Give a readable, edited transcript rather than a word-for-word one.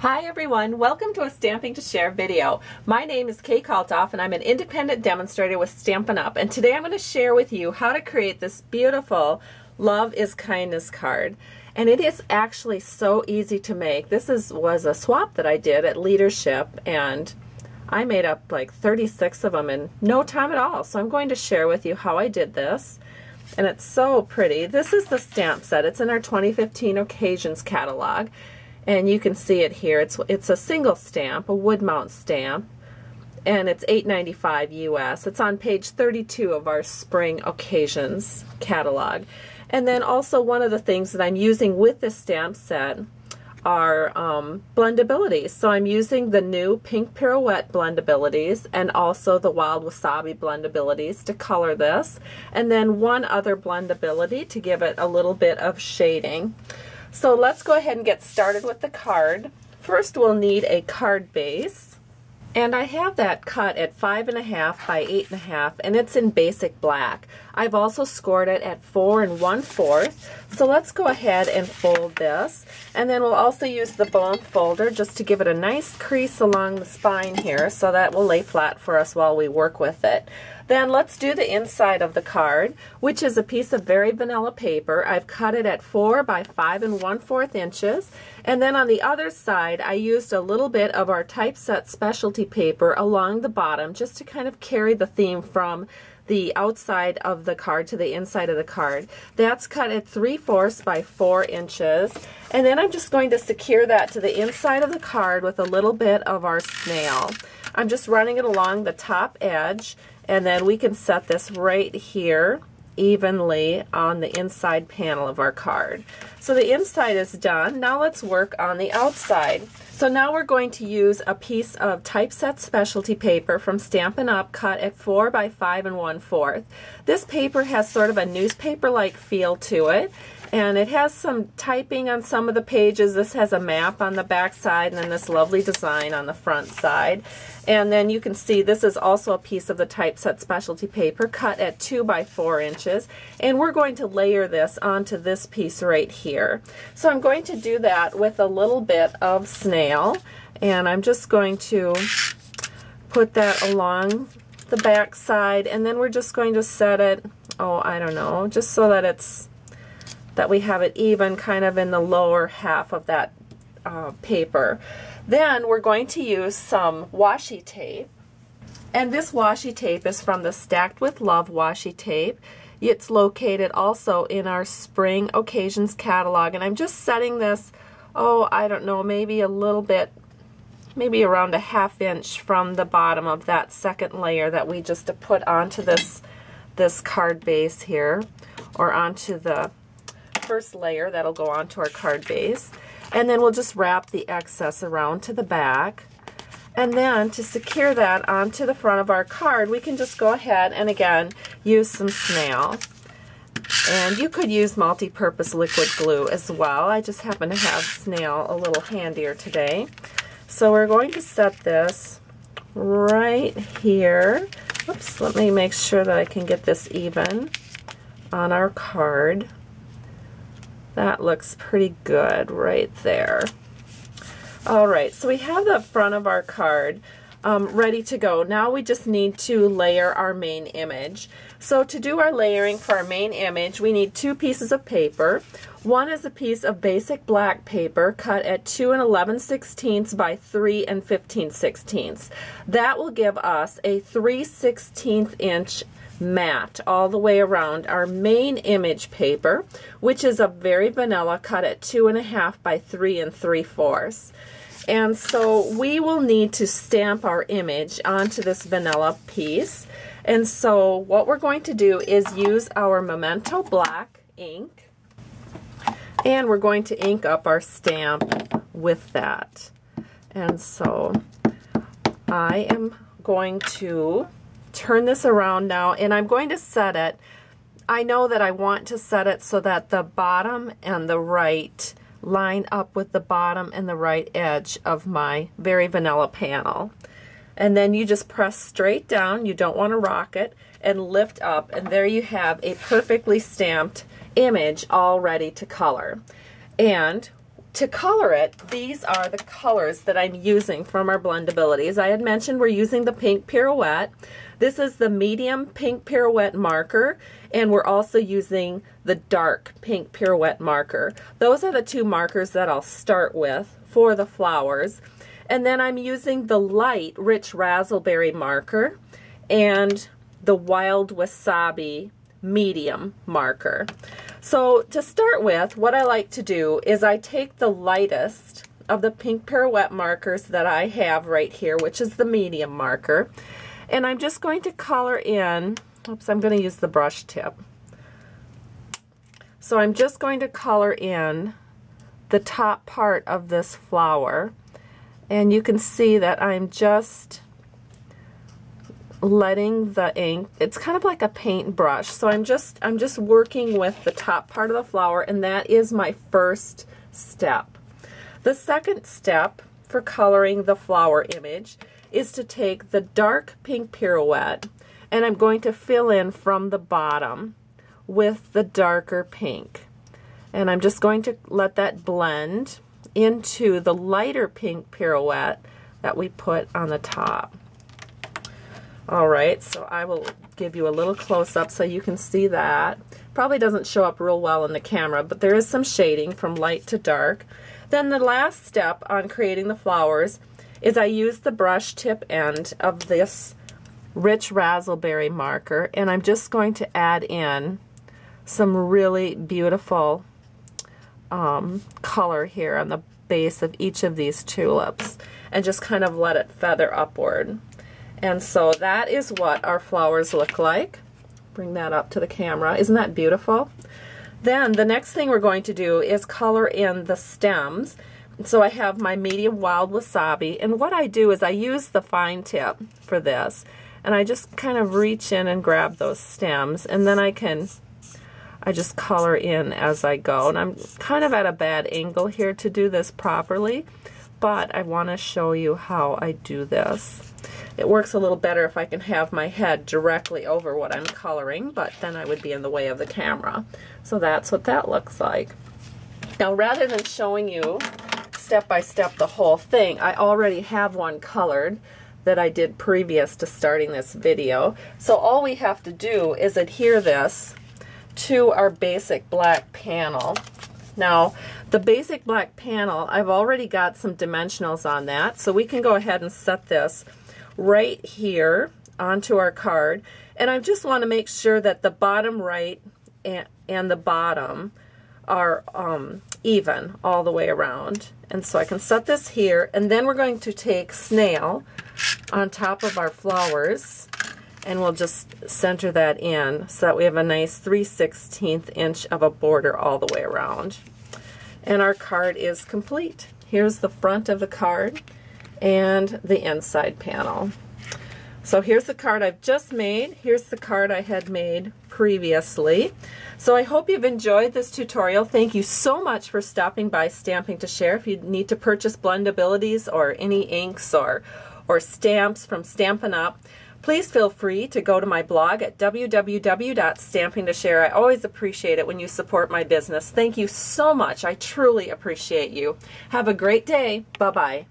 Hi everyone, welcome to a Stamping to Share video. My name is Kay Kalthoff and I'm an independent demonstrator with Stampin' Up! And today I'm going to share with you how to create this beautiful Love is Kindness card. And it is actually so easy to make. This was a swap that I did at Leadership and I made up like 36 of them in no time at all. So I'm going to share with you how I did this. And it's so pretty. This is the stamp set. It's in our 2015 Occasions catalog. And you can see it here. It's a single stamp, a wood mount stamp, and it's $8.95 US. It's on page 32 of our Spring Occasions catalog. And then also one of the things that I'm using with this stamp set are blendabilities. So I'm using the new Pink Pirouette blendabilities and also the Wild Wasabi blendabilities to color this. And then one other blendability to give it a little bit of shading. So let's go ahead and get started with the card. First we'll need a card base, and I have that cut at 5.5 by 8.5 and it's in basic black. I've also scored it at 4 1/4. So let's go ahead and fold this, and then we'll also use the bone folder just to give it a nice crease along the spine here so that will lay flat for us while we work with it. Then let's do the inside of the card, which is a piece of very vanilla paper. I've cut it at 4 by 5 1/4 inches. And then on the other side, I used a little bit of our typeset specialty paper along the bottom just to kind of carry the theme from the outside of the card to the inside of the card. That's cut at 3/4 by 4 inches. And then I'm just going to secure that to the inside of the card with a little bit of our snail. I'm just running it along the top edge, and then we can set this right here evenly on the inside panel of our card. So the inside is done. Now let's work on the outside. So now we're going to use a piece of typeset specialty paper from Stampin' Up! Cut at 4 by 5 1/4. This paper has sort of a newspaper-like feel to it, and it has some typing on some of the pages. This has a map on the back side and then this lovely design on the front side. And then you can see this is also a piece of the typeset specialty paper cut at 2 by 4 inches. And we're going to layer this onto this piece right here. So I'm going to do that with a little bit of snail. And I'm just going to put that along the back side. And then we're just going to set it, oh, I don't know, just so that we have it even kind of in the lower half of that paper. Then we're going to use some washi tape, and this washi tape is from the Stacked with Love washi tape. It's located also in our Spring Occasions catalog, and I'm just setting this, oh, I don't know, maybe a little bit, maybe around a 1/2 inch from the bottom of that second layer that we just put onto this card base here, or onto the first layer that'll go onto our card base. And then we'll just wrap the excess around to the back. And then to secure that onto the front of our card, we can just go ahead and again use some snail. And you could use multi-purpose liquid glue as well. I just happen to have snail a little handier today. So we're going to set this right here. Oops, let me make sure that I can get this even on our card. That looks pretty good right there. All right, so we have the front of our card ready to go. Now we just need to layer our main image. So to do our layering for our main image, we need 2 pieces of paper. One is a piece of basic black paper cut at 2 11/16 by 3 15/16. That will give us a 3/16 inch mat all the way around our main image paper, which is a very vanilla cut at 2.5 by 3 3/4. And so we will need to stamp our image onto this vanilla piece. And so what we're going to do is use our Memento black ink, and we're going to ink up our stamp with that. And so I am going to turn this around now, and I'm going to set it. I know that I want to set it so that the bottom and the right line up with the bottom and the right edge of my very vanilla panel. And then you just press straight down, you don't want to rock it, and lift up, and there you have a perfectly stamped image all ready to color. And to color it, these are the colors that I'm using from our Blendabilities. I had mentioned we're using the pink pirouette. This is the medium pink pirouette marker, and we're also using the dark pink pirouette marker. Those are the two markers that I'll start with for the flowers. And then I'm using the light rich razzleberry marker and the wild wasabi medium marker. So to start with, what I like to do is I take the lightest of the pink pirouette markers that I have right here, which is the medium marker, and I'm just going to color in, oops, I'm going to use the brush tip. So I'm just going to color in the top part of this flower, and you can see that I'm just letting the ink, it's kind of like a paint brush, so I'm just working with the top part of the flower, and that is my first step. The second step for coloring the flower image is to take the dark pink pirouette, and I'm going to fill in from the bottom with the darker pink, and I'm just going to let that blend into the lighter pink pirouette that we put on the top. Alright, so I will give you a little close-up so you can see that. Probably doesn't show up real well in the camera, but there is some shading from light to dark. Then the last step on creating the flowers is I use the brush tip end of this rich razzleberry marker, and I'm just going to add in some really beautiful color here on the base of each of these tulips, and just kind of let it feather upward. And so that is what our flowers look like. Bring that up to the camera. Isn't that beautiful? Then the next thing we're going to do is color in the stems. So I have my medium wild wasabi, and what I do is I use the fine tip for this, and I just kind of reach in and grab those stems, and then I just color in as I go. And I'm kind of at a bad angle here to do this properly, but I want to show you how I do this. It works a little better if I can have my head directly over what I'm coloring, but then I would be in the way of the camera. So that's what that looks like. Now, rather than showing you step by step the whole thing, I already have one colored that I did previous to starting this video. So all we have to do is adhere this to our basic black panel. Now, the basic black panel, I've already got some dimensionals on that, so we can go ahead and set this right here onto our card. And I just want to make sure that the bottom right and the bottom are even all the way around. And so I can set this here, and then we're going to take snail on top of our flowers, and we'll just center that in so that we have a nice 3/16 inch of a border all the way around. And our card is complete. Here's the front of the card and the inside panel. So here's the card I've just made. Here's the card I had made previously. So I hope you've enjoyed this tutorial. Thank you so much for stopping by Stamping to Share. If you need to purchase Blendabilities or any inks or stamps from Stampin' Up!, please feel free to go to my blog at www.stampingtoshare. I always appreciate it when you support my business. Thank you so much. I truly appreciate you. Have a great day. Bye-bye.